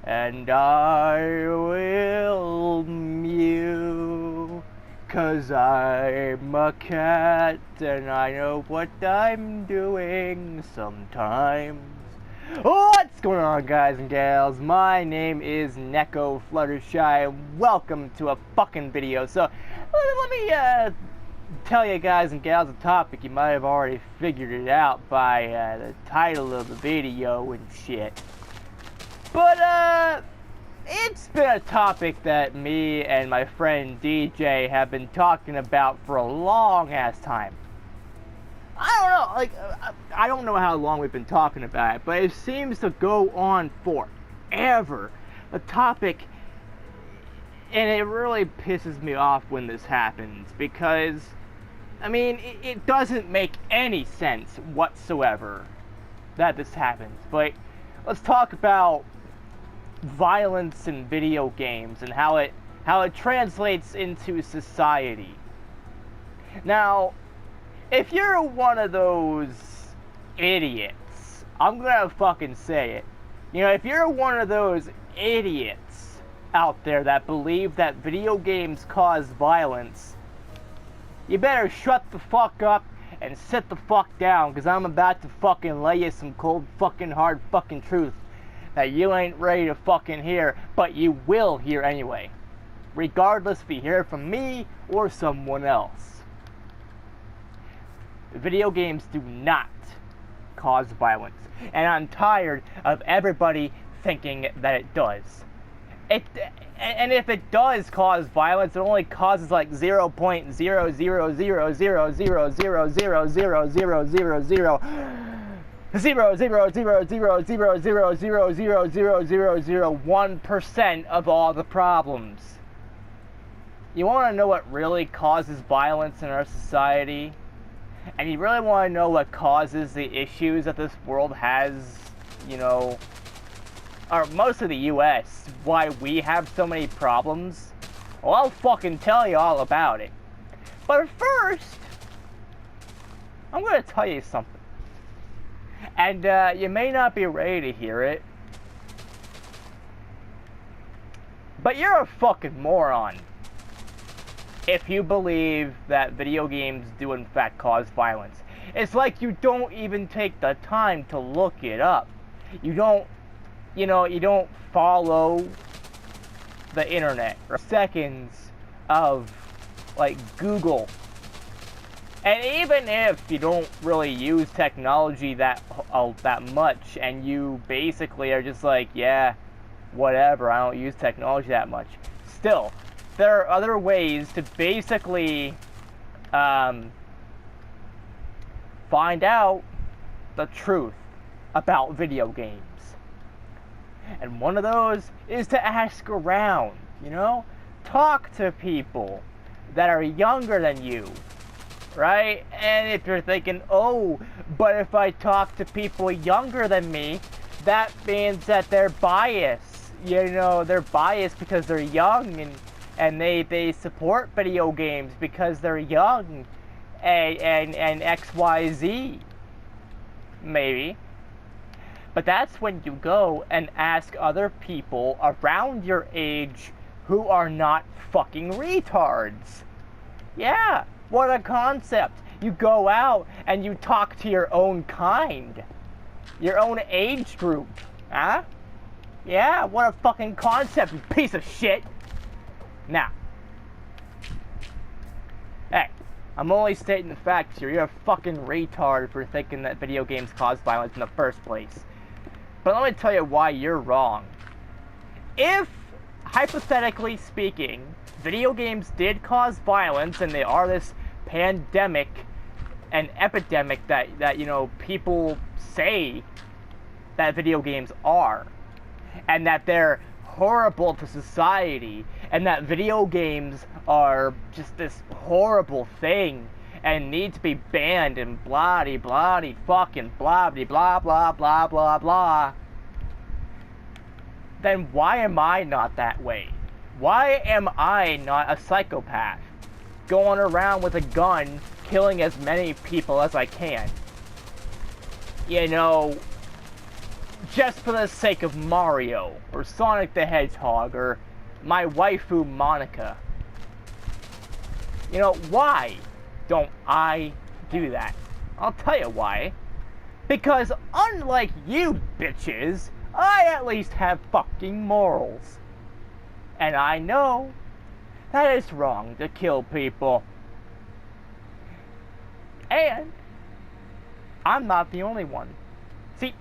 and I will mew, 'cause I'm a cat and I know what I'm doing sometimes. What's going on, guys and gals? My name is Neko Fluttershy and welcome to a fucking video. So let me tell you guys and gals a topic. You might have already figured it out by the title of the video and shit. But it's been a topic that me and my friend DJ have been talking about for a long ass time. I don't know how long we've been talking about it, but it seems to go on forever. The topic, and it really pisses me off when this happens, because, I mean, it doesn't make any sense whatsoever that this happens. But let's talk about violence in video games and how it translates into society. Now, if you're one of those idiots, I'm gonna fucking say it. You know, if you're one of those idiots out there that believe that video games cause violence, you better shut the fuck up and sit the fuck down, because I'm about to fucking lay you some cold fucking hard fucking truth that you ain't ready to fucking hear, but you will hear anyway, regardless if you hear it from me or someone else. Video games do not cause violence, and I'm tired of everybody thinking that it does. And if it does cause violence, it only causes like 0.00000000000000000000001% of all the problems. You want to know what really causes violence in our society? And you really want to know what causes the issues that this world has, you know, or most of the US, why we have so many problems? Well, I'll fucking tell you all about it. But first, I'm going to tell you something. And you may not be ready to hear it, but you're a fucking moron if you believe that video games do in fact cause violence. It's like you don't even take the time to look it up. You don't follow the internet or seconds of like Google. And even if you don't really use technology that much, and you basically are just like, yeah, whatever, I don't use technology that much, still, there are other ways to basically find out the truth about video games. And one of those is to ask around, you know? Talk to people that are younger than you, right? And if you're thinking, oh, but if I talk to people younger than me, that means that they're biased. You know, they're biased because they're young, and they support video games because they're young, and XYZ, maybe. But that's when you go and ask other people around your age who are not fucking retards. Yeah, what a concept. You go out and you talk to your own kind, your own age group, huh? Yeah, what a fucking concept, you piece of shit. Now, hey, I'm only stating the facts here. You're a fucking retard for thinking that video games cause violence in the first place. But let me tell you why you're wrong. If, hypothetically speaking, video games did cause violence, and they are this pandemic and epidemic that you know, people say that video games are, and that they're horrible to society, and that video games are just this horrible thing and need to be banned and blah-de blah-de fucking blah-de blah blah blah blah blah, then why am I not that way? Why am I not a psychopath going around with a gun killing as many people as I can? You know, just for the sake of Mario, or Sonic the Hedgehog, or my waifu Monica. You know, why don't I do that? I'll tell you why. Because unlike you bitches, I at least have fucking morals. And I know that it's wrong to kill people. And I'm not the only one. See,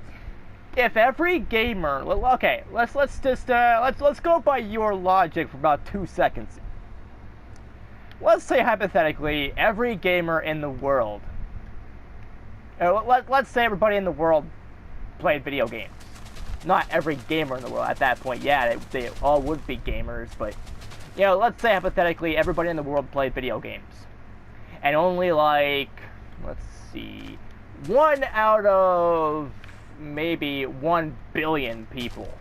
if every gamer, okay, let's go by your logic for about 2 seconds. Let's say hypothetically every gamer in the world, let's say everybody in the world played video games. Not every gamer in the world at that point. Yeah, they all would be gamers, but you know, let's say hypothetically everybody in the world played video games, and only like, let's see, 1 out of maybe 1 billion people,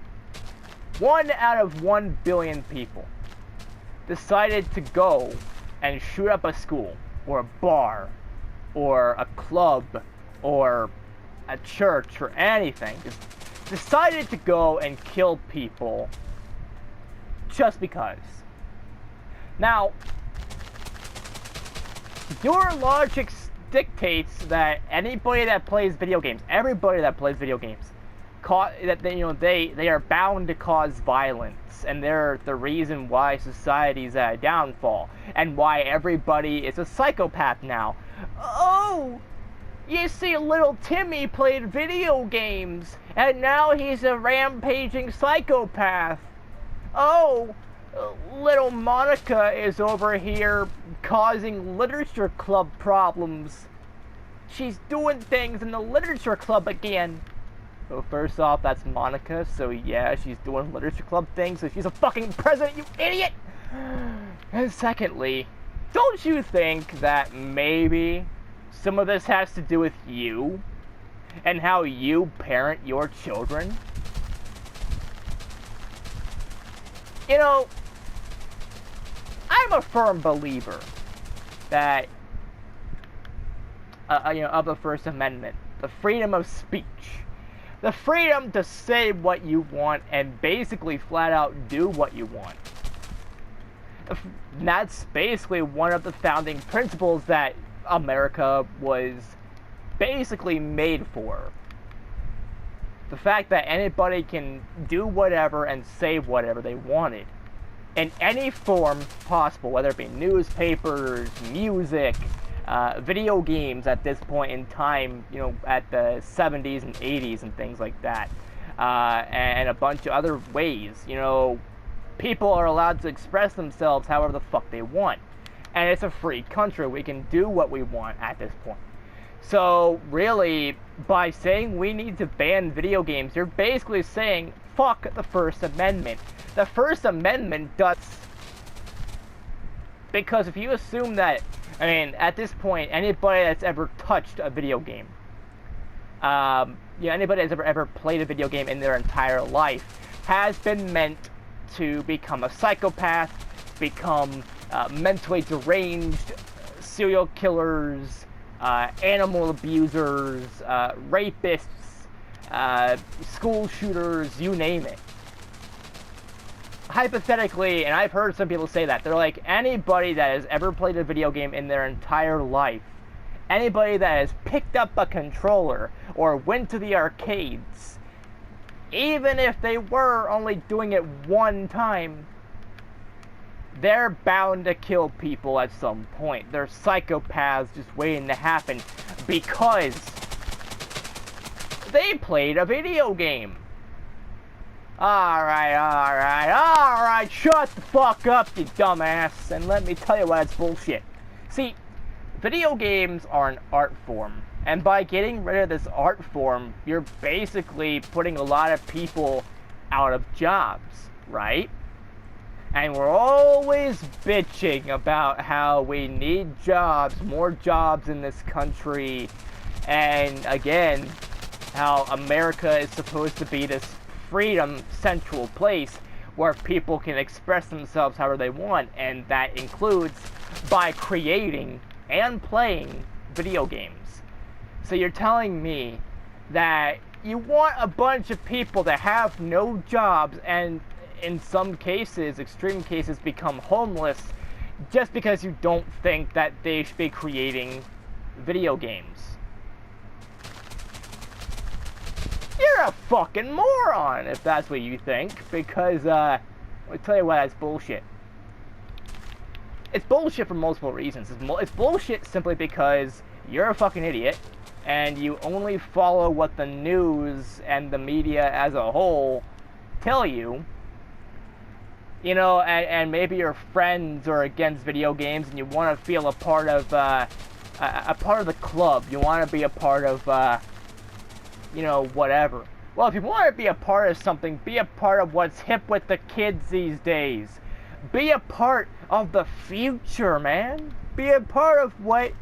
1 out of 1 billion people decided to go and shoot up a school, or a bar, or a club, or a church, or anything. Just decided to go and kill people just because. Now, your logic dictates that anybody that plays video games, everybody that plays video games, they are bound to cause violence, and they're the reason why society's at a downfall, and why everybody is a psychopath now. Oh, you see, little Timmy played video games, and now he's a rampaging psychopath. Oh, little Monica is over here causing literature club problems. She's doing things in the literature club again. Well, first off, that's Monica, so yeah, she's doing literature club things, so she's a fucking president, you idiot! And secondly, don't you think that maybe some of this has to do with you, and how you parent your children? You know, I'm a firm believer that, of the First Amendment, the freedom of speech, the freedom to say what you want and basically flat out do what you want. That's basically one of the founding principles that America was basically made for. The fact that anybody can do whatever and say whatever they wanted in any form possible, whether it be newspapers, music, video games at this point in time, you know, at the 70s and 80s and things like that, and a bunch of other ways. You know, people are allowed to express themselves however the fuck they want, and it's a free country. We can do what we want at this point. So really, by saying we need to ban video games, you're basically saying fuck the First Amendment. The First Amendment does, because if you assume that, I mean, at this point, anybody that's ever touched a video game, anybody that's ever played a video game in their entire life has been meant to become a psychopath, become mentally deranged, serial killers, animal abusers, rapists, school shooters, you name it. Hypothetically, and I've heard some people say that, they're like, anybody that has ever played a video game in their entire life, anybody that has picked up a controller or went to the arcades, even if they were only doing it one time, they're bound to kill people at some point. They're psychopaths just waiting to happen because they played a video game. Alright, shut the fuck up, you dumbass, and let me tell you why it's bullshit. See, video games are an art form, and by getting rid of this art form, you're basically putting a lot of people out of jobs, right? And we're always bitching about how we need jobs, more jobs in this country, and again, how America is supposed to be this freedom central place where people can express themselves however they want, and that includes by creating and playing video games. So you're telling me that You want a bunch of people that have no jobs and in some cases, extreme cases, become homeless just because you don't think that they should be creating video games. You're a fucking moron if that's what you think, because, let me tell you what, that's bullshit. It's bullshit for multiple reasons. It's bullshit simply because you're a fucking idiot, and you only follow what the news and the media as a whole tell you. You know, and maybe your friends are against video games, and you want to feel a part of the club. You want to be a part of, you know, whatever. Well, if you want to be a part of something, be a part of what's hip with the kids these days. Be a part of the future, man. Be a part of what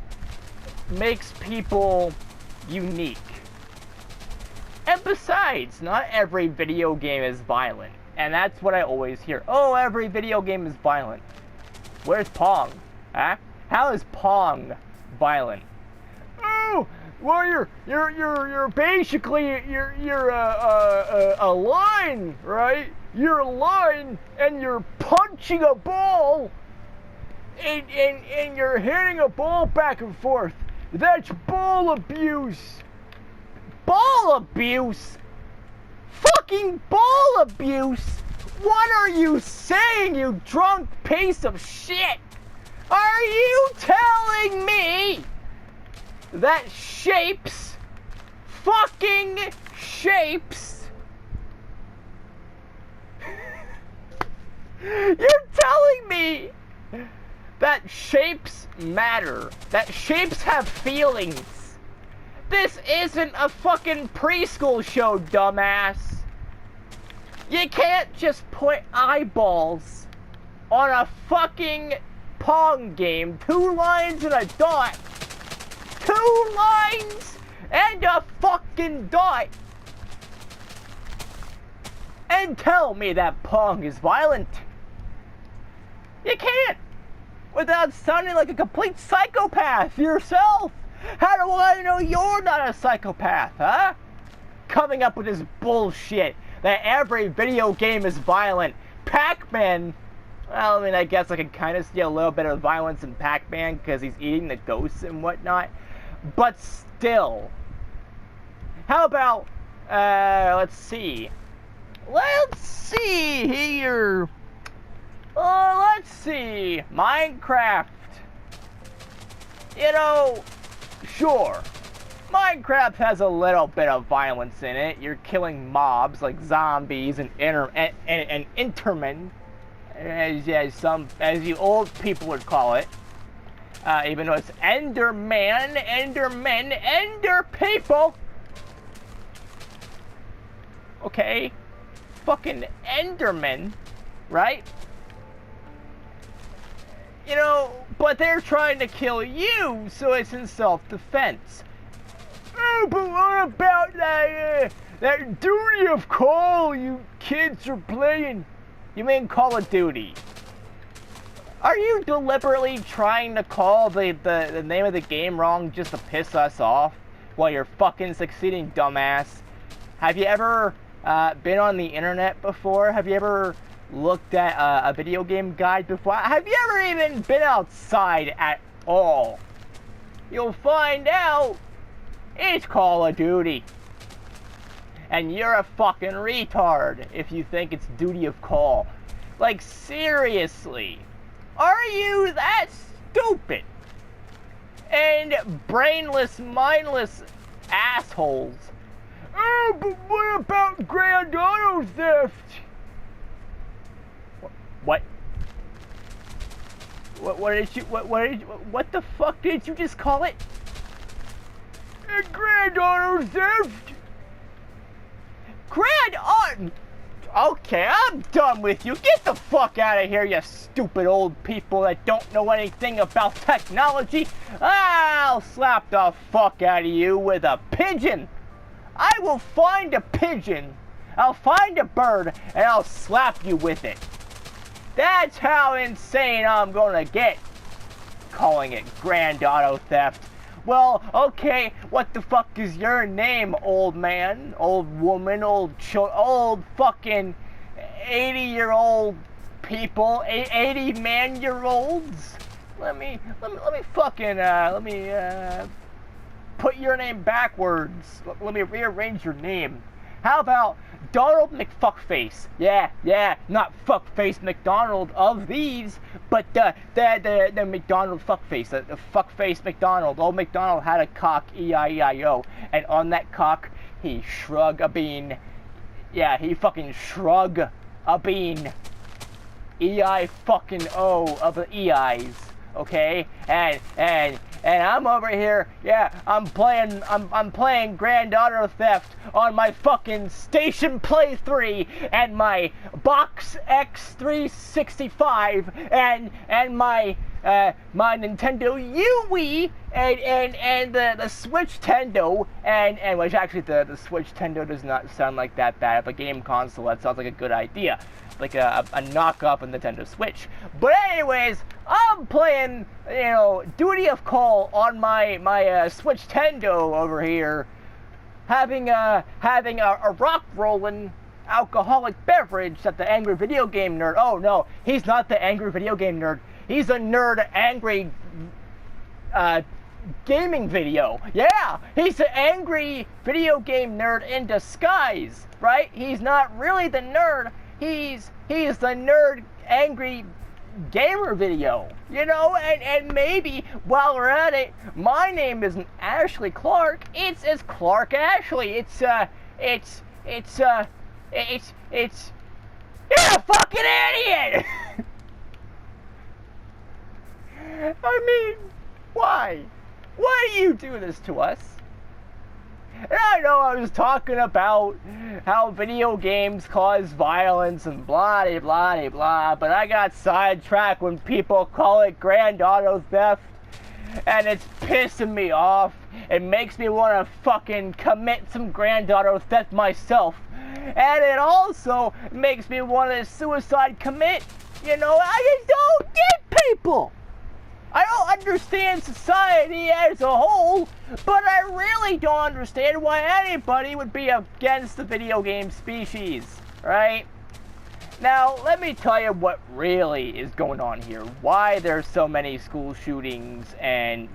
makes people unique. And besides, not every video game is violent. And that's what I always hear. Oh, every video game is violent. Where's Pong? Huh? How is Pong violent? Oh, well, you're basically you're a line, right? You're a line, and you're punching a ball, and you're hitting a ball back and forth. That's ball abuse. Ball abuse? Fucking ball abuse? What are you saying, you drunk piece of shit? Are you telling me that shapes, fucking shapes, you're telling me that shapes matter, that shapes have feelings? This isn't a fucking preschool show, dumbass. You can't just put eyeballs on a fucking Pong game. 2 lines and a dot. 2 lines and a fucking dot. And tell me that Pong is violent. You can't. Without sounding like a complete psychopath yourself. How do I know you're not a psychopath, huh? Coming up with this bullshit that every video game is violent. Pac-Man, well, I mean, I guess I can kind of see a little bit of violence in Pac-Man because he's eating the ghosts and whatnot. But still. How about, let's see. Let's see here. Let's see. Minecraft. You know, sure. Minecraft has a little bit of violence in it. You're killing mobs like zombies and Endermen, as you old people would call it. Even though it's Enderman, Endermen, Ender people. Okay, fucking Endermen, right? You know, but they're trying to kill you, so it's in self-defense. Oh, but what about that Duty of Call you kids are playing? You mean Call of Duty? Are you deliberately trying to call the name of the game wrong just to piss us off while you're fucking succeeding, dumbass? Have you ever been on the internet before? Have you ever looked at a video game guide before? Have you ever even been outside at all? You'll find out it's Call of Duty. And you're a fucking retard if you think it's Duty of Call. Like, seriously. Are you that stupid? And brainless, mindless assholes. Oh, but what about Grand Auto Theft? What? What the fuck did you just call it? Grand Auto Theft? Grand Auto... Okay, I'm done with you. Get the fuck out of here, you stupid old people that don't know anything about technology. I'll slap the fuck out of you with a pigeon. I will find a pigeon. I'll find a bird, and I'll slap you with it. That's how insane I'm gonna get. Calling it Grand Auto Theft. Well, okay, what the fuck is your name, old man, old woman, old fucking 80-year-old people, 80-man-year-olds? Let me put your name backwards. Let me rearrange your name. How about Donald McFuckface? Yeah, not Fuckface McDonald of these, but the McDonald fuckface, the fuckface McDonald. Old McDonald had a cock, E-I-E-I-O, and on that cock, he shrug a bean. Yeah, he fucking shrug a bean. E-I-fucking-O of the E-I's, okay? And I'm over here, yeah, I'm playing Grand Auto Theft on my fucking Station Play 3 and my Box X365 and my my Nintendo Wii and the Switch Tendo and which actually the Switch Tendo does not sound like that bad of a game console. That sounds like a good idea, like a knock-up of Nintendo Switch. But anyways, I'm playing, Duty of Call on my Switch Tendo over here, having a rock rolling alcoholic beverage that the angry video game nerd. Oh no, he's not the angry video game nerd. He's a nerd angry gaming video. Yeah, he's an angry video game nerd in disguise, right? He's not really the nerd. He's the nerd angry gamer video, and maybe while we're at it, my name isn't Ashley Clark. It's Clark Ashley. You're a fucking idiot. I mean, why? Why do you do this to us? And I know I was talking about how video games cause violence and blah, blah, blah, blah, but I got sidetracked when people call it Grand Auto Theft, and it's pissing me off. It makes me want to fucking commit some Grand Auto Theft myself. And it also makes me want to suicide commit. I just don't get people. I don't understand society as a whole, but I really don't understand why anybody would be against the video game species, right? Now, let me tell you what really is going on here. Why there's so many school shootings and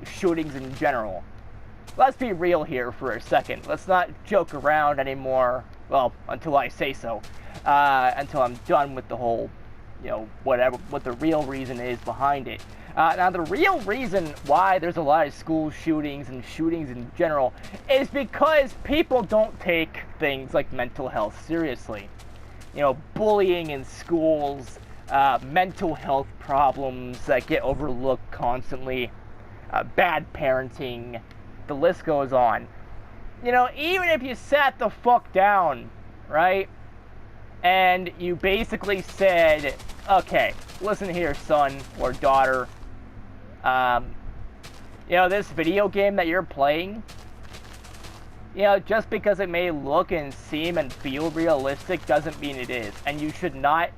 shootings in general. Let's be real here for a second. Let's not joke around anymore. Well, until I say so. Until I'm done with the whole, what the real reason is behind it. Now, the real reason why there's a lot of school shootings and shootings in general is because people don't take things like mental health seriously. Bullying in schools, mental health problems that get overlooked constantly, bad parenting, the list goes on. Even if you sat the fuck down, right? And you basically said, okay, listen here, son or daughter. This video game that you're playing, just because it may look and seem and feel realistic doesn't mean it is. And you should not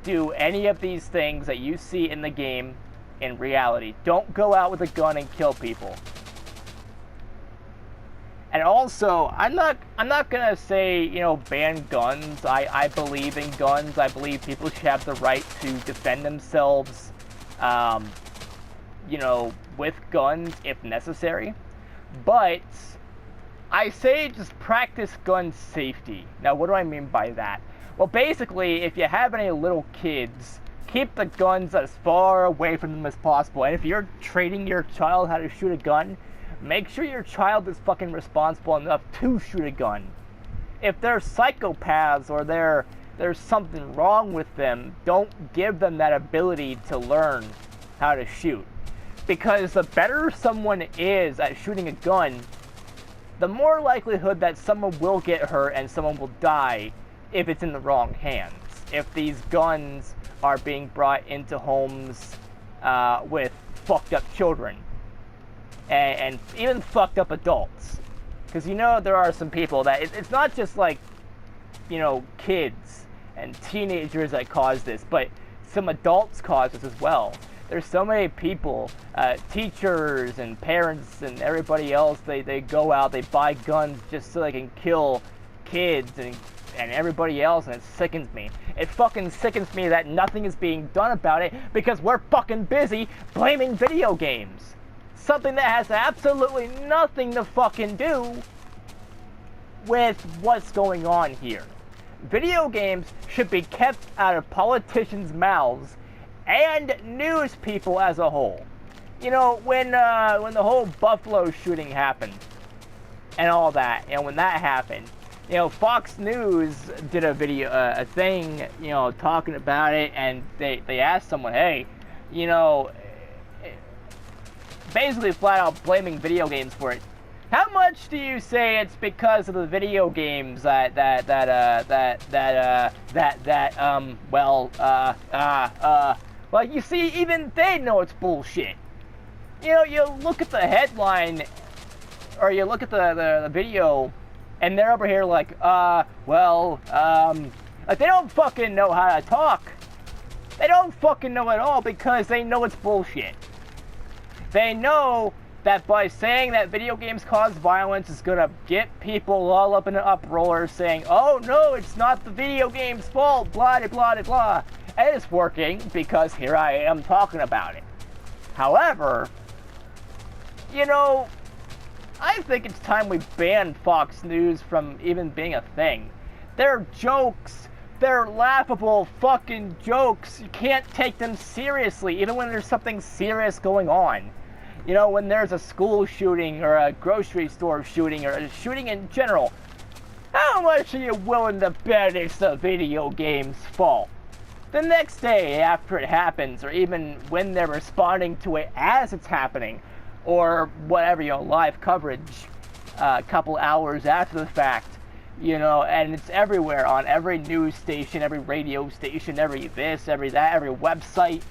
do any of these things that you see in the game in reality. Don't go out with a gun and kill people. And also, I'm not gonna say, ban guns. I believe in guns. I believe people should have the right to defend themselves, with guns if necessary. But I say just practice gun safety. Now, what do I mean by that? Well, basically, if you have any little kids, keep the guns as far away from them as possible. And if you're training your child how to shoot a gun, make sure your child is fucking responsible enough to shoot a gun. If they're psychopaths or there's something wrong with them, don't give them that ability to learn how to shoot. Because the better someone is at shooting a gun, the more likelihood that someone will get hurt and someone will die if it's in the wrong hands. If these guns are being brought into homes with fucked up children. And even fucked up adults. Because there are some people that, it's not just like, kids and teenagers that cause this, but some adults cause this as well. there's so many people, teachers and parents and everybody else, they go out, they buy guns just so they can kill kids and everybody else, and it sickens me. It fucking sickens me that nothing is being done about it because we're fucking busy blaming video games. Something that has absolutely nothing to fucking do with what's going on here. Video games should be kept out of politicians' mouths and news people as a whole. You know, when the whole Buffalo shooting happened and all that, you know, when that happened, you know, Fox News did a video, a thing, you know, talking about it, and they asked someone, hey, you know, basically flat out blaming video games for it. How much do you say it's because of the video games well, you see, even they know it's bullshit. You know, you look at the headline, or you look at the video, and they're over here like, like they don't fucking know how to talk. They don't fucking know at all because they know it's bullshit. They know that by saying that video games cause violence is gonna get people all up in an uproar saying, oh no, it's not the video game's fault, blah, blah, blah, blah. And it's working because here I am talking about it. However, you know, I think it's time we ban Fox News from even being a thing. They're jokes. They're laughable fucking jokes. You can't take them seriously, even when there's something serious going on. You know, when there's a school shooting or a grocery store shooting or a shooting in general, how much are you willing to bet it's the video game's fault? The next day after it happens, or even when they're responding to it as it's happening, or whatever, you know, live coverage a couple hours after the fact, you know, and it's everywhere on every news station, every radio station, every this, every that, every website,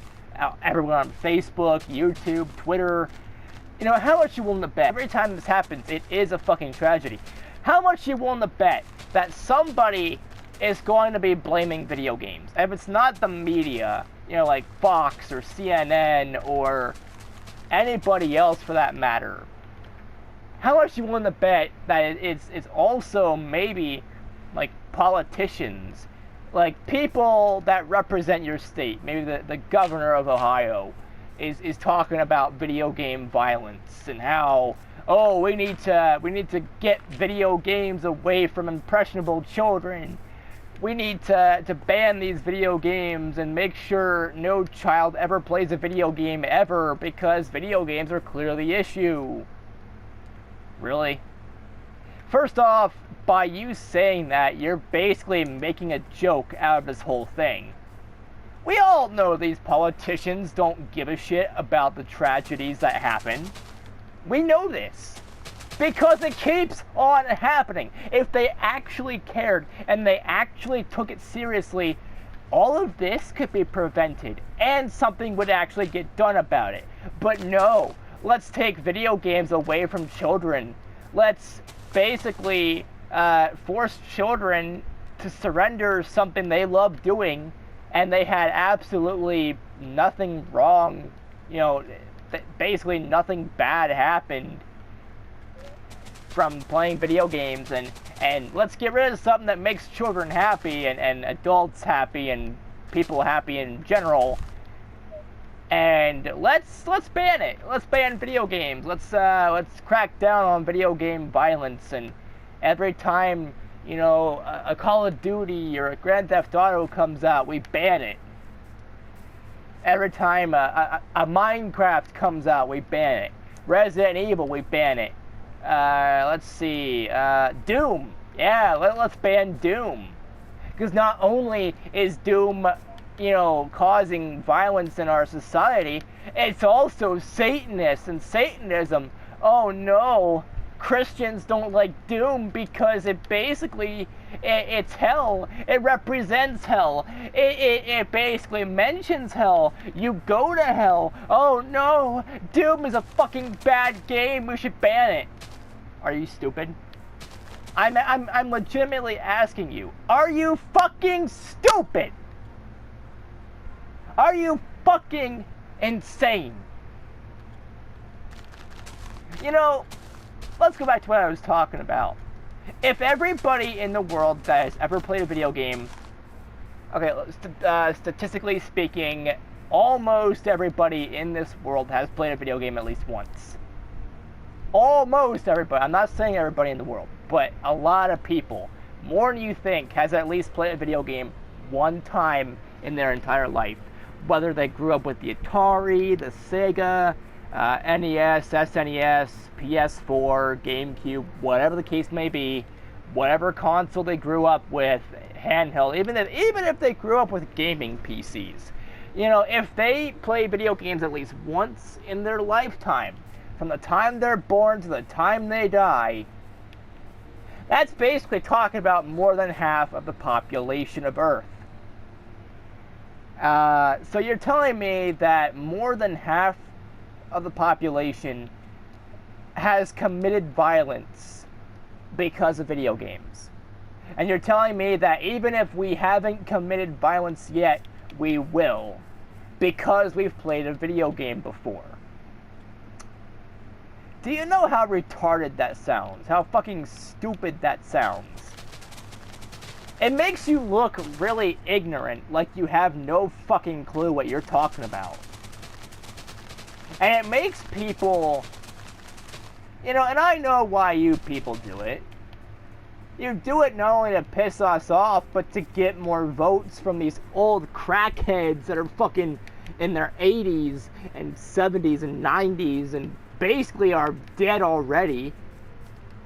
everyone on Facebook, YouTube, Twitter. You know, how much you willing to bet? Every time this happens, it is a fucking tragedy. How much you willing to bet that somebody is going to be blaming video games? If it's not the media, you know, like Fox or CNN or anybody else for that matter, how much you willing to bet that it's also maybe like politicians, like people that represent your state, maybe the governor of Ohio is talking about video game violence and how, oh, we need to get video games away from impressionable children. We need to ban these video games and make sure no child ever plays a video game ever because video games are clearly the issue. Really? First off, by you saying that, you're basically making a joke out of this whole thing. We all know these politicians don't give a shit about the tragedies that happen. We know this. Because it keeps on happening. If they actually cared and they actually took it seriously, all of this could be prevented and something would actually get done about it. But no, let's take video games away from children. Let's basically force children to surrender something they love doing and they had absolutely nothing wrong. You know, basically nothing bad happened from playing video games, and let's get rid of something that makes children happy and adults happy and people happy in general, and let's ban it. Let's ban video games. Let's crack down on video game violence, and every time, you know, a Call of Duty or a Grand Theft Auto comes out, we ban it. Every time a Minecraft comes out, we ban it. Resident Evil, we ban it. Let's see, Doom. Yeah, let's ban Doom. Because not only is Doom, you know, causing violence in our society, it's also Satanist and Satanism. Oh no, Christians don't like Doom because it basically, it's hell. It represents hell. It basically mentions hell. You go to hell. Oh no, Doom is a fucking bad game. We should ban it. Are you stupid? I'm legitimately asking you. Are you fucking stupid? Are you fucking insane. You know, let's go back to what I was talking about. If everybody in the world that has ever played a video game, okay, statistically speaking, almost everybody in this world has played a video game at least once. Almost everybody. I'm not saying everybody in the world, but a lot of people, more than you think, has at least played a video game one time in their entire life. Whether they grew up with the Atari, the Sega, NES, SNES, PS4, GameCube, whatever the case may be, whatever console they grew up with, handheld, even if they grew up with gaming PCs. You know, if they play video games at least once in their lifetime, from the time they're born to the time they die, that's basically talking about more than half of the population of Earth. So you're telling me that more than half of the population has committed violence because of video games. And you're telling me that even if we haven't committed violence yet, we will, because we've played a video game before. Do you know how retarded that sounds? How fucking stupid that sounds? It makes you look really ignorant, like you have no fucking clue what you're talking about. And it makes people, you know, and I know why you people do it. You do it not only to piss us off, but to get more votes from these old crackheads that are fucking in their 80s and 70s and 90s and basically are dead already.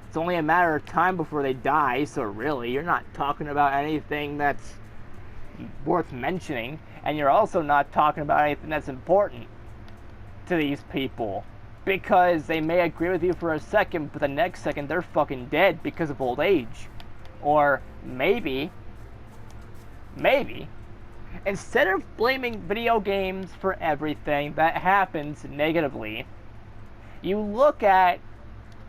It's only a matter of time before they die, so really, you're not talking about anything that's worth mentioning, and you're also not talking about anything that's important to these people, because they may agree with you for a second, but the next second they're fucking dead because of old age. Or maybe, instead of blaming video games for everything that happens negatively, you look at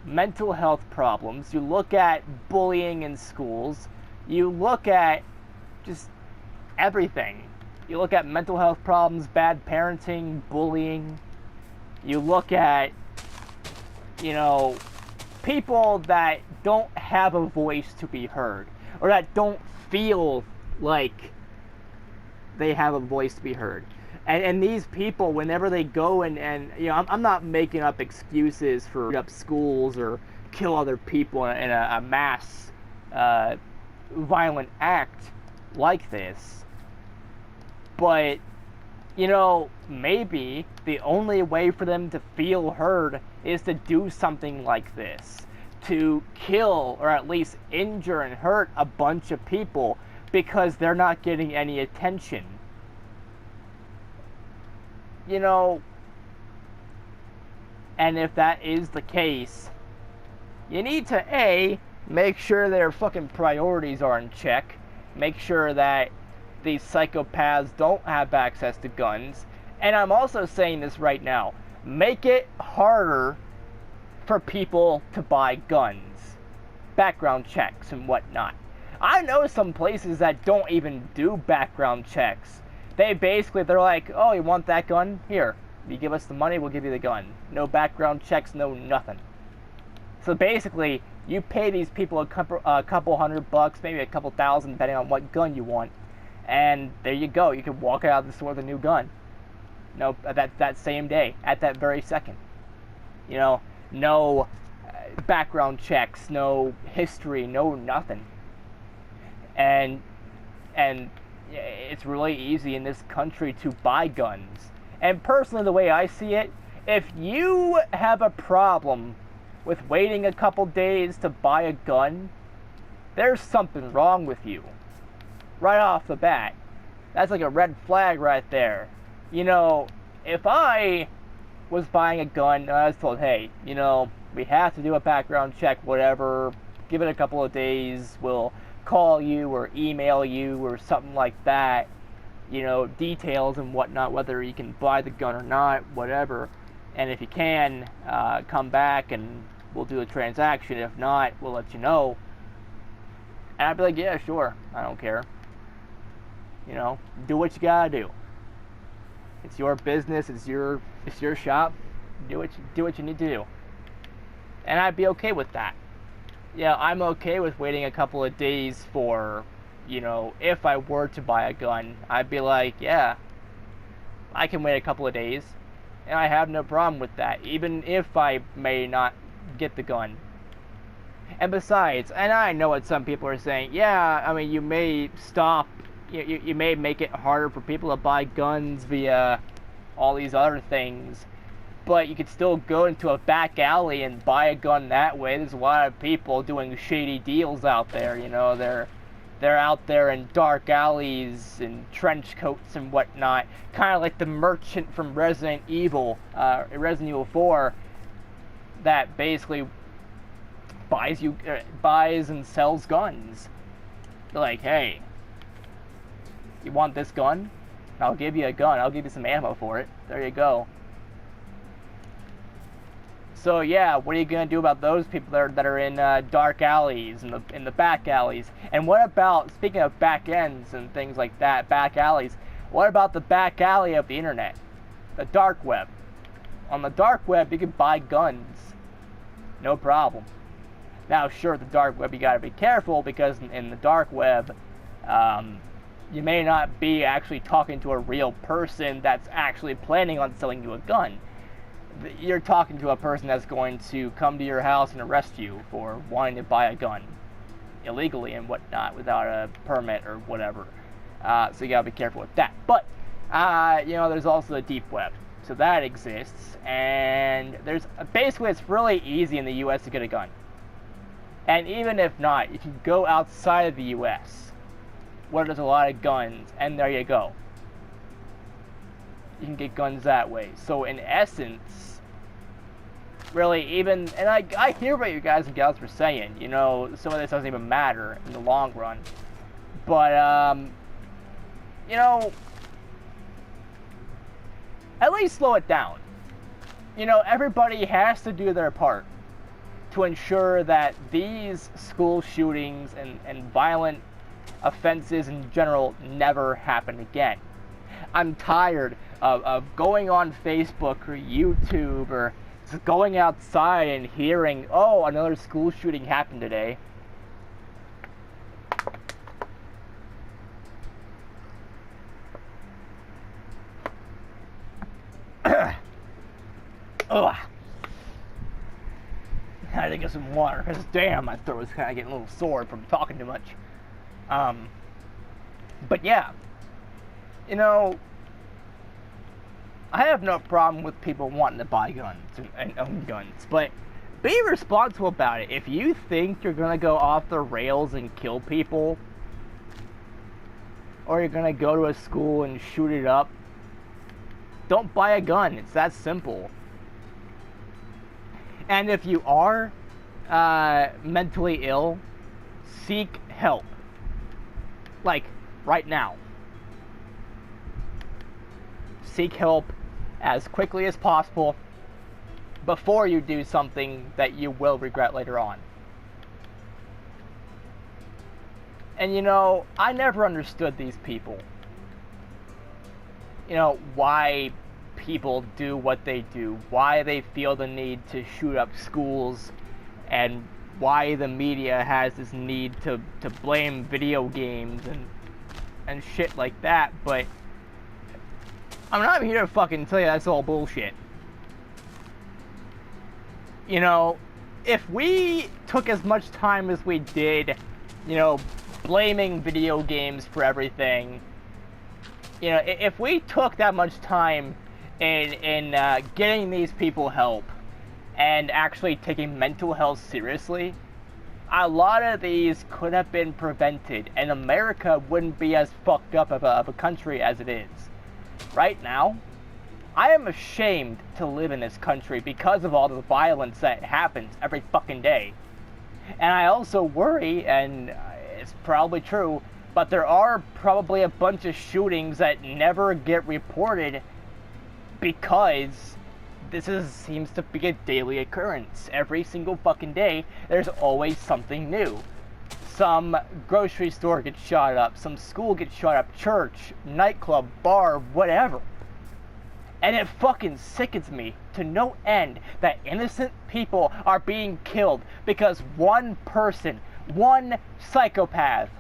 mental health problems, you look at bullying in schools, you look at just everything. You look at mental health problems, bad parenting, bullying. You look at, you know, people that don't have a voice to be heard, or that don't feel like they have a voice to be heard. And these people, whenever they go and you know, I'm not making up excuses for up schools or kill other people in a mass violent act like this. But, you know, maybe the only way for them to feel heard is to do something like this. To kill or at least injure and hurt a bunch of people because they're not getting any attention. You know, and if that is the case, you need to A, make sure their fucking priorities are in check, make sure that these psychopaths don't have access to guns, and I'm also saying this right now, make it harder for people to buy guns, background checks and whatnot. I know some places that don't even do background checks. They're like, oh, you want that gun? Here, you give us the money, we'll give you the gun. No background checks, no nothing. So basically, you pay these people a couple $100, maybe a couple thousand, depending on what gun you want, and there you go. You can walk out of the store with a new gun. No, that same day, at that very second. You know, no background checks, no history, no nothing. And it's really easy in this country to buy guns. And personally, the way I see it, if you have a problem with waiting a couple days to buy a gun, there's something wrong with you. Right off the bat. That's like a red flag right there. You know, if I was buying a gun and I was told, hey, you know, we have to do a background check, whatever, give it a couple of days, we'll call you or email you or something like that, you know, details and whatnot, whether you can buy the gun or not, whatever. And if you can, come back and we'll do a transaction. If not, we'll let you know. And I'd be like, yeah, sure, I don't care. You know, do what you gotta do. It's your business. It's your shop. Do what you need to do. And I'd be okay with that. Yeah, I'm okay with waiting a couple of days for, if I were to buy a gun, I'd be like, yeah, I can wait a couple of days. And I have no problem with that, even if I may not get the gun. And besides, and I know what some people are saying, yeah, I mean, you may stop, you may make it harder for people to buy guns via all these other things, but you could still go into a back alley and buy a gun that way. There's a lot of people doing shady deals out there, they're out there in dark alleys and trench coats and whatnot, kind of like the merchant from Resident Evil 4, that basically buys and sells guns. They're like, hey, you want this gun? I'll give you a gun. I'll give you some ammo for it. There you go. So yeah, what are you gonna do about those people that are in dark alleys, in the back alleys? And what about, speaking of back ends and things like that, back alleys? What about the back alley of the internet, the dark web? On the dark web, you can buy guns, no problem. Now, sure, the dark web, you gotta be careful, because in the dark web, you may not be actually talking to a real person that's actually planning on selling you a gun. You're talking to a person that's going to come to your house and arrest you for wanting to buy a gun illegally and whatnot without a permit or whatever. So you gotta be careful with that. But there's also the deep web, so that exists, and basically it's really easy in the U.S. to get a gun. And even if not, you can go outside of the U.S. where there's a lot of guns, and there you go. You can get guns that way. So in essence, really, and I hear what you guys and gals were saying, some of this doesn't even matter in the long run. But, at least slow it down. Everybody has to do their part to ensure that these school shootings and violent offenses in general never happen again. I'm tired of going on Facebook or YouTube or just going outside and hearing, oh, another school shooting happened today. Ugh. I had to get some water, because damn, my throat was kind of getting a little sore from talking too much. But yeah, I have no problem with people wanting to buy guns and own guns, but be responsible about it. If you think you're gonna go off the rails and kill people, or you're gonna go to a school and shoot it up, don't buy a gun. It's that simple. And if you are mentally ill, seek help. Like, right now. Seek help as quickly as possible before you do something that you will regret later on. And I never understood these people. Why people do what they do, why they feel the need to shoot up schools, and why the media has this need to blame video games and shit like that. But I'm not here to fucking tell you that's all bullshit. If we took as much time as we did, blaming video games for everything, if we took that much time in getting these people help and actually taking mental health seriously, a lot of these could have been prevented, and America wouldn't be as fucked up of a country as it is. Right now, I am ashamed to live in this country because of all the violence that happens every fucking day. And I also worry, and it's probably true, but there are probably a bunch of shootings that never get reported because seems to be a daily occurrence. Every single fucking day, there's always something new. Some grocery store gets shot up, some school gets shot up, church, nightclub, bar, whatever. And it fucking sickens me to no end that innocent people are being killed because one person, one psychopath,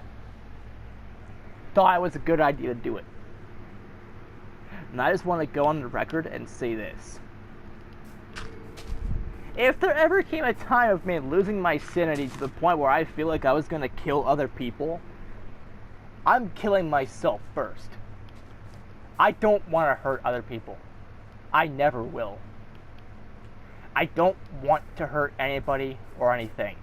thought it was a good idea to do it. And I just want to go on the record and say this. If there ever came a time of me losing my sanity to the point where I feel like I was going to kill other people, I'm killing myself first. I don't want to hurt other people. I never will. I don't want to hurt anybody or anything.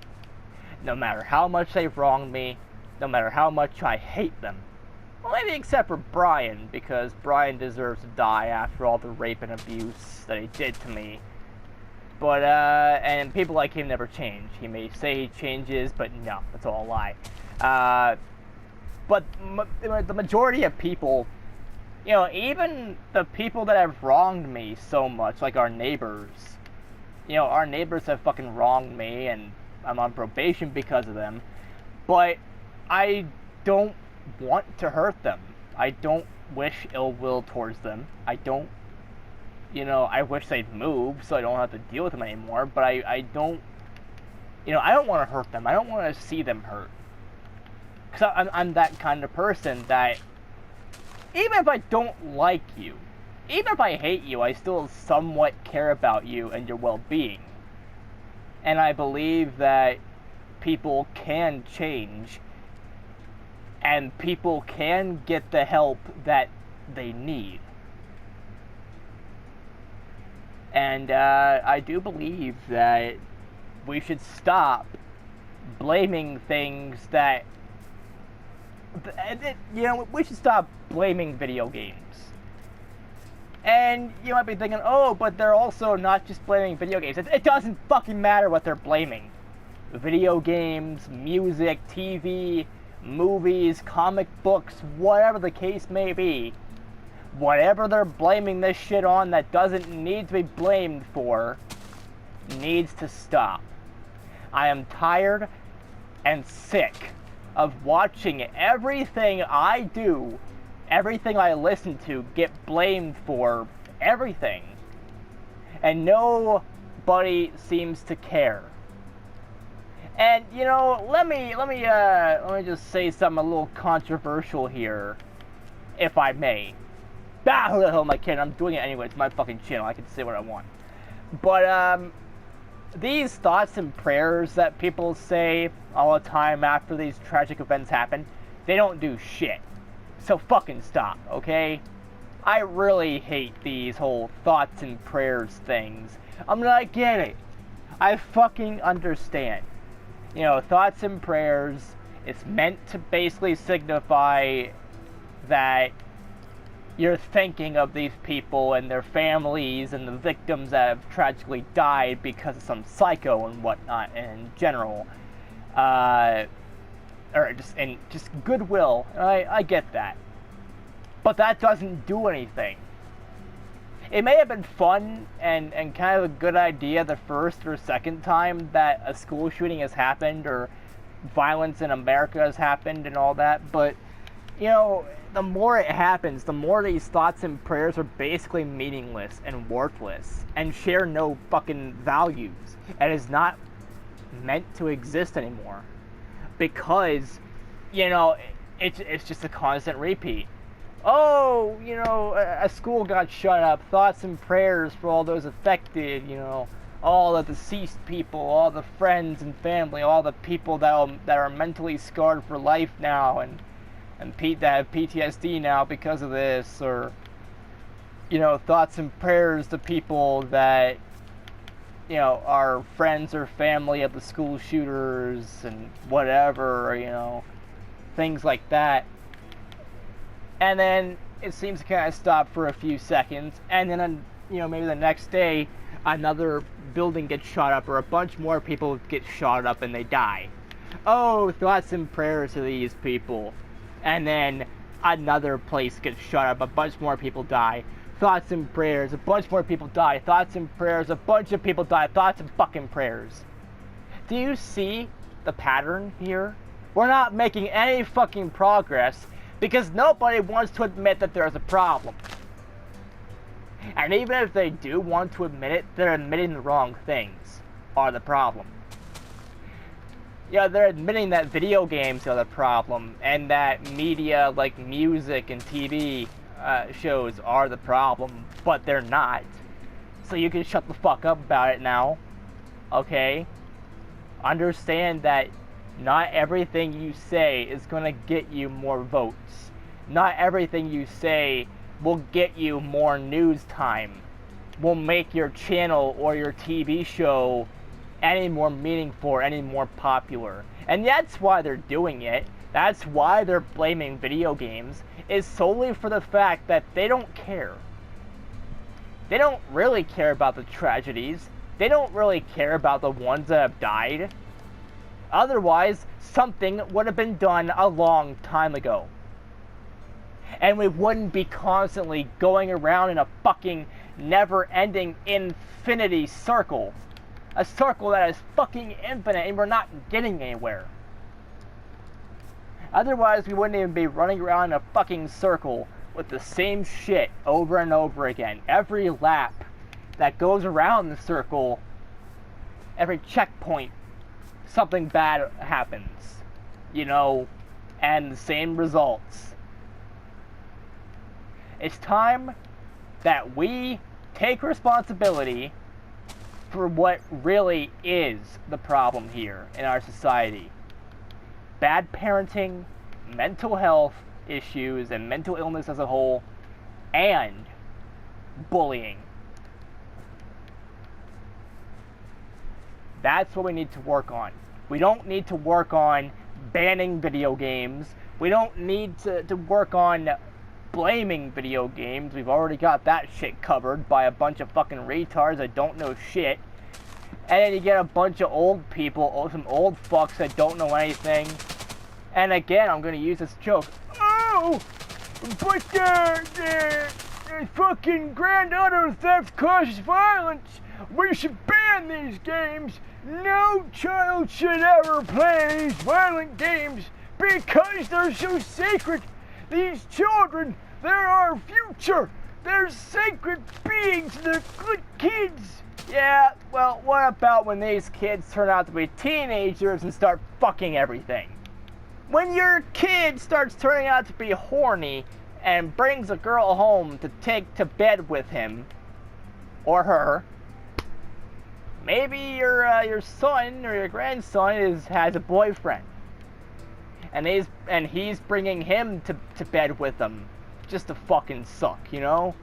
No matter how much they've wronged me, no matter how much I hate them. Well, maybe except for Brian, because Brian deserves to die after all the rape and abuse that he did to me. But, and people like him never change. He may say he changes, but no, that's all a lie. But the majority of people, you know, even the people that have wronged me so much, like our neighbors, you know, our neighbors have fucking wronged me, and I'm on probation because of them, but I don't want to hurt them. I don't wish ill will towards them. I don't, you know, I wish they'd move so I don't have to deal with them anymore, but I don't, you know, I don't want to hurt them. I don't want to see them hurt. Because I'm that kind of person that, even if I don't like you, even if I hate you, I still somewhat care about you and your well-being. And I believe that people can change, and people can get the help that they need. And I do believe that we should stop blaming things that, you know, we should stop blaming video games. And you might be thinking, oh, but they're also not just blaming video games. It doesn't fucking matter what they're blaming. Video games, music, TV, movies, comic books, whatever the case may be. Whatever they're blaming this shit on that doesn't need to be blamed for needs to stop. I am tired and sick of watching everything I do, everything I listen to, get blamed for everything. And nobody seems to care. And, you know, let me just say something a little controversial here, if I may. Who the hell am I kidding? I'm doing it anyway. It's my fucking channel. I can say what I want. But, these thoughts and prayers that people say all the time after these tragic events happen, they don't do shit. So fucking stop, okay? I really hate these whole thoughts and prayers things. I mean, I get it. I fucking understand. You know, thoughts and prayers, it's meant to basically signify that you're thinking of these people and their families and the victims that have tragically died because of some psycho and whatnot in general. Or just goodwill. I get that. But that doesn't do anything. It may have been fun and kind of a good idea the first or second time that a school shooting has happened or violence in America has happened and all that, but, you know, the more it happens, the more these thoughts and prayers are basically meaningless and worthless and share no fucking values and is not meant to exist anymore. Because, you know, it's just a constant repeat. Oh, you know, a school got shut up. Thoughts and prayers for all those affected, you know, all the deceased people, all the friends and family, all the people that are mentally scarred for life now and that have PTSD now because of this, or, you know, thoughts and prayers to people that, you know, are friends or family of the school shooters and whatever, or, you know, things like that. And then it seems to kind of stop for a few seconds, and then, you know, maybe the next day another building gets shot up or a bunch more people get shot up and they die. Oh, thoughts and prayers to these people. And then another place gets shot up, a bunch more people die. Thoughts and prayers, a bunch more people die. Thoughts and prayers, a bunch of people die. Thoughts and fucking prayers. Do you see the pattern here? We're not making any fucking progress because nobody wants to admit that there's a problem. And even if they do want to admit it, they're admitting the wrong things are the problem. Yeah, they're admitting that video games are the problem, and that media like music and TV shows are the problem, but they're not. So you can shut the fuck up about it now, okay? Understand that not everything you say is gonna get you more votes. Not everything you say will get you more news time, will make your channel or your TV show any more meaningful, any more popular. And that's why they're doing it. That's why they're blaming video games, is solely for the fact that they don't care. They don't really care about the tragedies. They don't really care about the ones that have died. Otherwise, something would have been done a long time ago. And we wouldn't be constantly going around in a fucking never-ending infinity circle. A circle that is fucking infinite and we're not getting anywhere. Otherwise, we wouldn't even be running around in a fucking circle with the same shit over and over again. Every lap that goes around the circle, every checkpoint, something bad happens. You know, and the same results. It's time that we take responsibility for what really is the problem here in our society. Bad parenting, mental health issues, and mental illness as a whole, and bullying. That's what we need to work on. We don't need to work on banning video games. We don't need to work on blaming video games. We've already got that shit covered by a bunch of fucking retards that don't know shit. And then you get a bunch of old people, some old fucks that don't know anything. And again, I'm gonna use this joke. Oh, but the fucking Grand Auto Theft causes violence. We should ban these games. No child should ever play these violent games because they're so sacred. These children, they're our future. They're sacred beings. They're good kids. Yeah, well, what about when these kids turn out to be teenagers and start fucking everything? When your kid starts turning out to be horny and brings a girl home to take to bed with him or her, maybe your son or your grandson has a boyfriend, and he's bringing him to bed with them just to fucking suck, you know?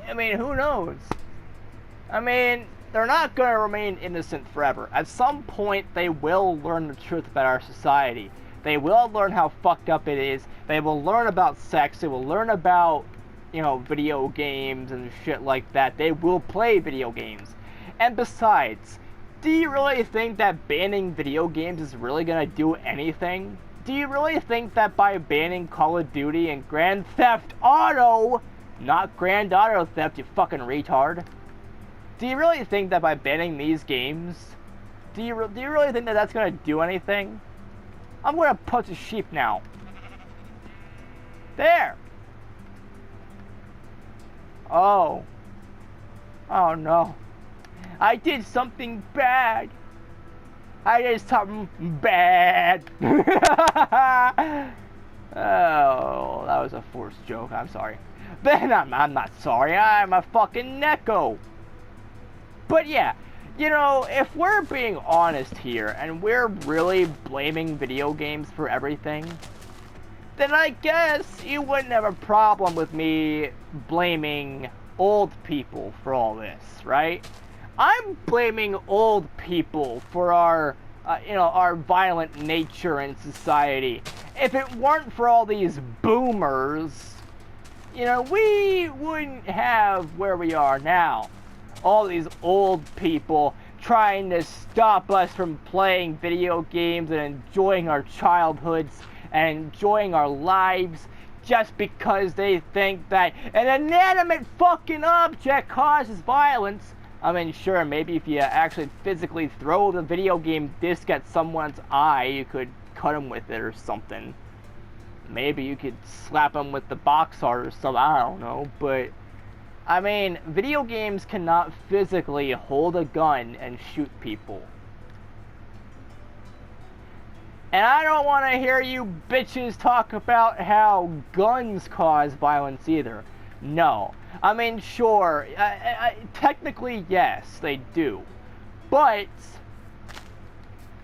I mean, who knows? I mean, they're not going to remain innocent forever. At some point, they will learn the truth about our society. They will learn how fucked up it is. They will learn about sex. They will learn about, you know, video games and shit like that. They will play video games. And besides, do you really think that banning video games is really going to do anything? Do you really think that by banning Call of Duty and Grand Theft Auto, not Grand Auto Theft, you fucking retard, do you really think that by banning these games, do you really think that that's going to do anything? I'm going to punch a sheep now. There! Oh. Oh no. I did something bad. I did something bad. Oh, that was a forced joke. I'm sorry. Then I'm not sorry. I'm a fucking necko. But yeah, you know, if we're being honest here and we're really blaming video games for everything, then I guess you wouldn't have a problem with me blaming old people for all this, right? I'm blaming old people for our, our violent nature in society. If it weren't for all these boomers, you know, we wouldn't have where we are now. All these old people trying to stop us from playing video games and enjoying our childhoods and enjoying our lives just because they think that an inanimate fucking object causes violence. I mean, sure, maybe if you actually physically throw the video game disc at someone's eye, you could cut them with it or something. Maybe you could slap them with the box art or something, I don't know, but I mean, video games cannot physically hold a gun and shoot people. And I don't want to hear you bitches talk about how guns cause violence either. No. I mean, sure, technically, yes, they do. But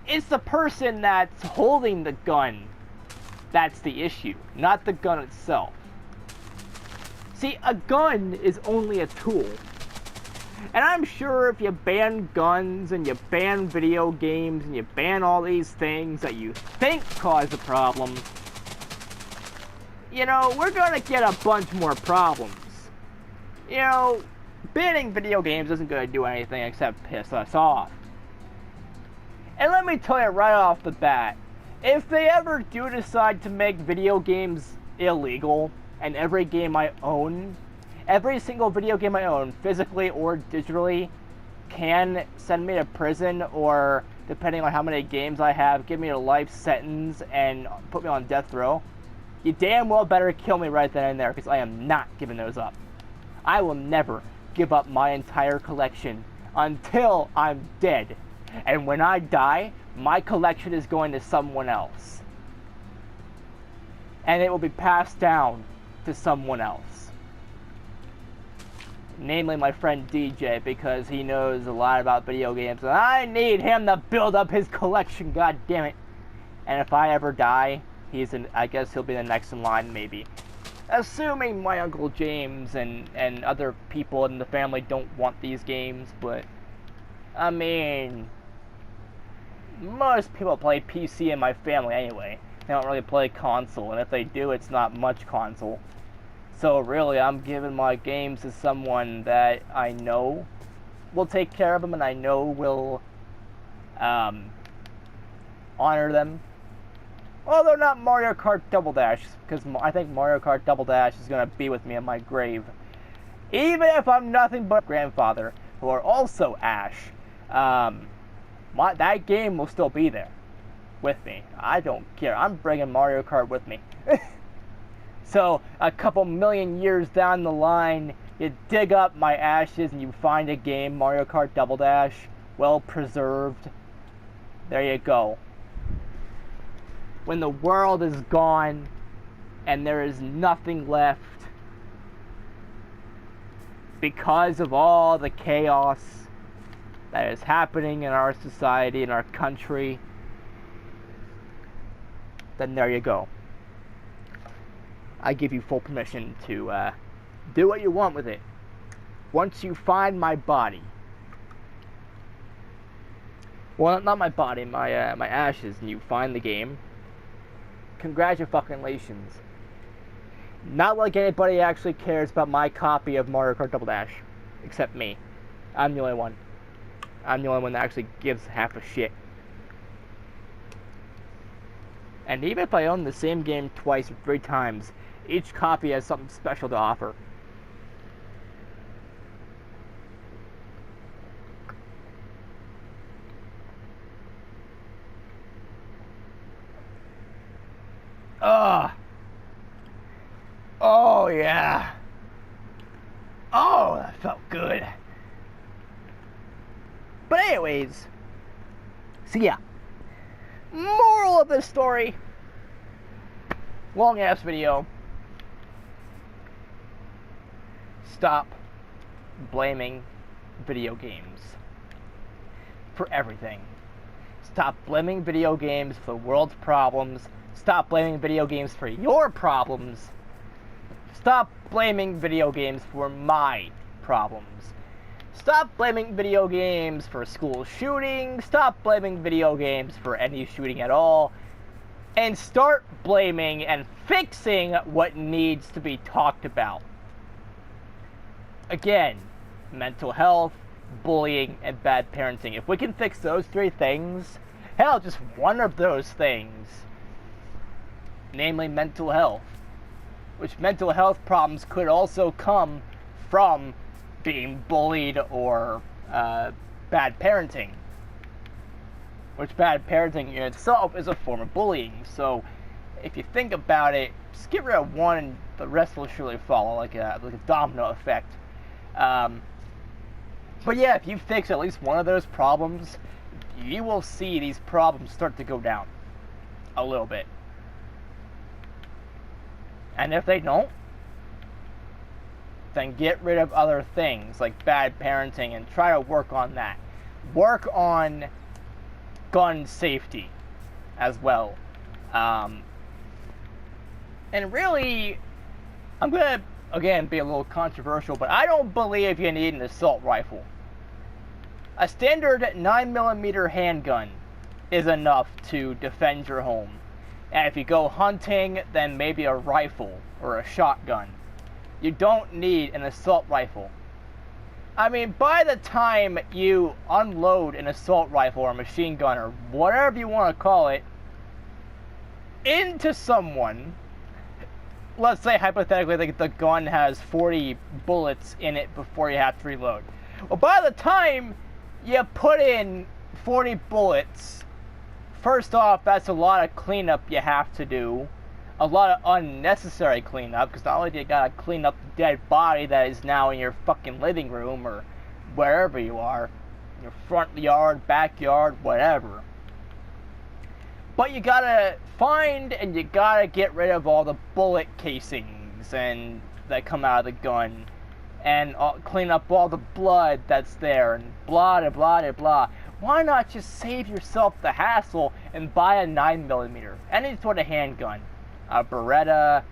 it's the person that's holding the gun that's the issue, not the gun itself. See, a gun is only a tool. And I'm sure if you ban guns and you ban video games and you ban all these things that you think cause a problem, you know, we're gonna get a bunch more problems. You know, banning video games isn't gonna do anything except piss us off. And let me tell you right off the bat, if they ever do decide to make video games illegal, and every game I own, every single video game I own, physically or digitally, can send me to prison, or depending on how many games I have, give me a life sentence and put me on death row, you damn well better kill me right then and there, because I am not giving those up. I will never give up my entire collection until I'm dead. And when I die, my collection is going to someone else. And it will be passed down to someone else. Namely my friend DJ, because he knows a lot about video games and I need him to build up his collection, god damn it. And if I ever die, I guess he'll be the next in line maybe. Assuming my Uncle James and other people in the family don't want these games, but I mean, most people play PC in my family anyway. They don't really play console, and if they do, it's not much console. So really, I'm giving my games to someone that I know will take care of them, and I know will honor them. Although not Mario Kart Double Dash, because I think Mario Kart Double Dash is going to be with me in my grave. Even if I'm nothing but grandfather, who are also Ash, that game will still be there with me. I don't care. I'm bringing Mario Kart with me. So, a couple million years down the line, you dig up my ashes and you find a game, Mario Kart Double Dash, well preserved. There you go. When the world is gone and there is nothing left because of all the chaos that is happening in our society, in our country, then there you go. I give you full permission to do what you want with it. Once you find my body, well, not my body, my ashes, and you find the game, congratulations. Not like anybody actually cares about my copy of Mario Kart Double Dash, except me. I'm the only one. I'm the only one that actually gives half a shit. And even if I own the same game twice or 3 times, each copy has something special to offer. Ugh. Oh, yeah. Oh, that felt good. But anyways, so yeah. Moral of this story. Long ass video. Stop blaming video games for everything. Stop blaming video games for the world's problems. Stop blaming video games for your problems. Stop blaming video games for my problems. Stop blaming video games for school shooting. Stop blaming video games for any shooting at all. And start blaming and fixing what needs to be talked about. Again, mental health, bullying, and bad parenting. If we can fix those 3 things, hell, just one of those things, namely mental health, which mental health problems could also come from being bullied or bad parenting, which bad parenting in itself is a form of bullying. So if you think about it, just get rid of one and the rest will surely follow, like a domino effect. But yeah, if you fix at least one of those problems, you will see these problems start to go down a little bit. And if they don't, then get rid of other things like bad parenting and try to work on that. Work on gun safety as well. And really, I'm going to, again, be a little controversial, but I don't believe you need an assault rifle. A standard 9mm handgun is enough to defend your home. And if you go hunting, then maybe a rifle or a shotgun. You don't need an assault rifle. I mean, by the time you unload an assault rifle or a machine gun or whatever you want to call it into someone, let's say hypothetically the gun has 40 bullets in it before you have to reload. Well, by the time you put in 40 bullets, first off, that's a lot of cleanup you have to do. A lot of unnecessary cleanup, because not only do you gotta clean up the dead body that is now in your fucking living room or wherever you are, your front yard, backyard, whatever, but you gotta find and you gotta get rid of all the bullet casings and that come out of the gun, and clean up all the blood that's there, and blah blah blah blah. Why not just save yourself the hassle and buy a 9mm, any sort of handgun? A Beretta,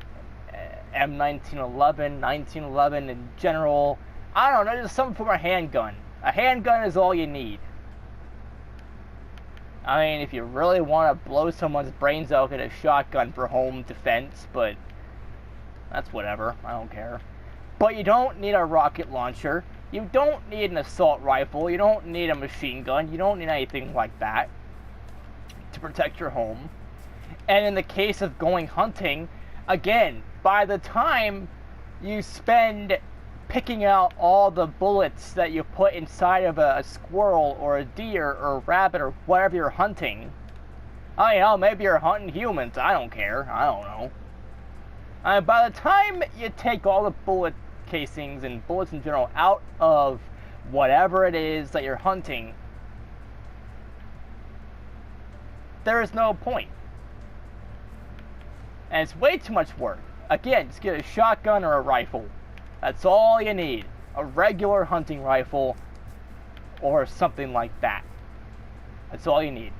M1911, 1911 in general. I don't know, just something for a handgun. A handgun is all you need. I mean, if you really want to blow someone's brains out, get a shotgun for home defense, but that's whatever. I don't care. But you don't need a rocket launcher. You don't need an assault rifle. You don't need a machine gun. You don't need anything like that to protect your home. And in the case of going hunting, again, by the time you spend picking out all the bullets that you put inside of a squirrel or a deer or a rabbit or whatever you're hunting, I don't know, maybe you're hunting humans, I don't care, I don't know. By the time you take all the bullet casings and bullets in general out of whatever it is that you're hunting, there is no point. And it's way too much work. Again, just get a shotgun or a rifle. That's all you need. A regular hunting rifle or something like that. That's all you need.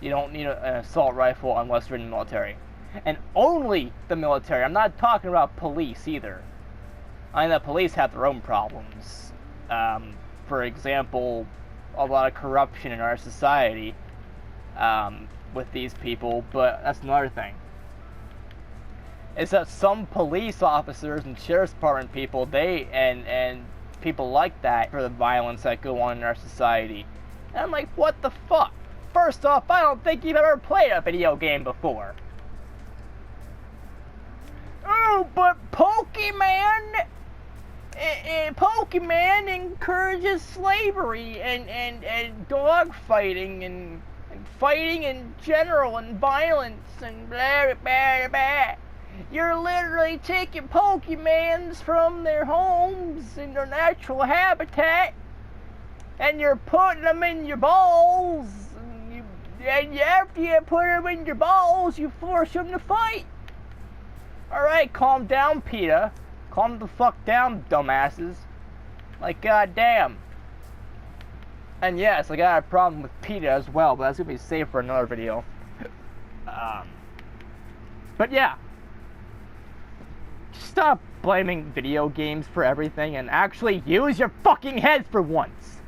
You don't need an assault rifle unless you're in the military. And only the military. I'm not talking about police either. I mean, the police have their own problems. For example, a lot of corruption in our society. With these people, but that's another thing. Is that some police officers and sheriff's department people, they and people like that, for the violence that go on in our society. And I'm like, what the fuck? First off, I don't think you've ever played a video game before. Oh, but Pokemon encourages slavery and dog fighting and fighting in general and violence and blah blah blah. You're literally taking Pokemons from their homes and their natural habitat, and you're putting them in your balls. And after you put them in your balls, you force them to fight. All right, calm down, PETA. Calm the fuck down, dumbasses. Like, goddamn. And yes, I got a problem with PETA as well, but that's gonna be saved for another video. But yeah, stop blaming video games for everything and actually use your fucking heads for once.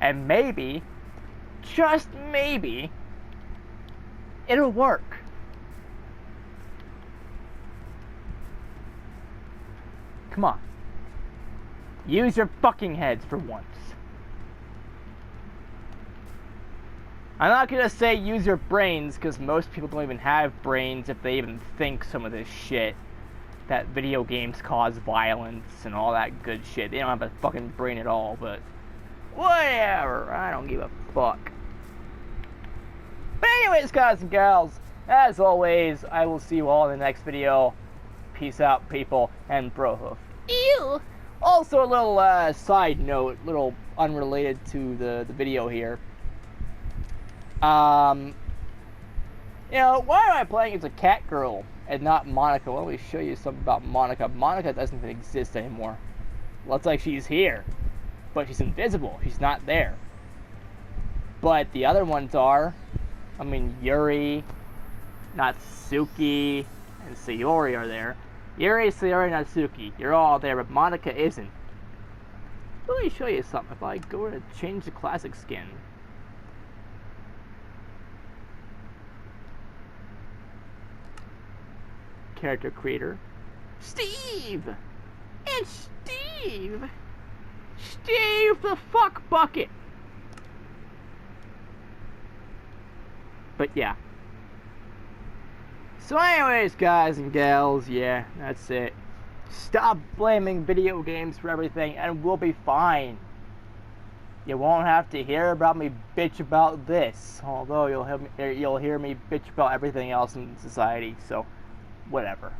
And maybe, just maybe, it'll work. Come on. Use your fucking heads for once. I'm not gonna say use your brains, because most people don't even have brains if they even think some of this shit. That video games cause violence and all that good shit. They don't have a fucking brain at all, but whatever. I don't give a fuck. But anyways, guys and gals, as always, I will see you all in the next video. Peace out, people, and Brohoof. Ew! Also, a little side note, little unrelated to the video here. You know, why am I playing as a cat girl and not Monica? Well, let me show you something about Monica. Monica doesn't even exist anymore. Looks like she's here, but she's invisible. She's not there. But the other ones are, I mean, Yuri, Natsuki, and Sayori are there. Yuri, Sayori, Natsuki, you're all there, but Monica isn't. Let me show you something. If I go to change the classic skin, character creator, Steve! It's Steve! Steve the fuck bucket! But yeah. So anyways, guys and gals, yeah, that's it. Stop blaming video games for everything and we'll be fine. You won't have to hear about me bitch about this, although you'll hear me bitch about everything else in society, so whatever.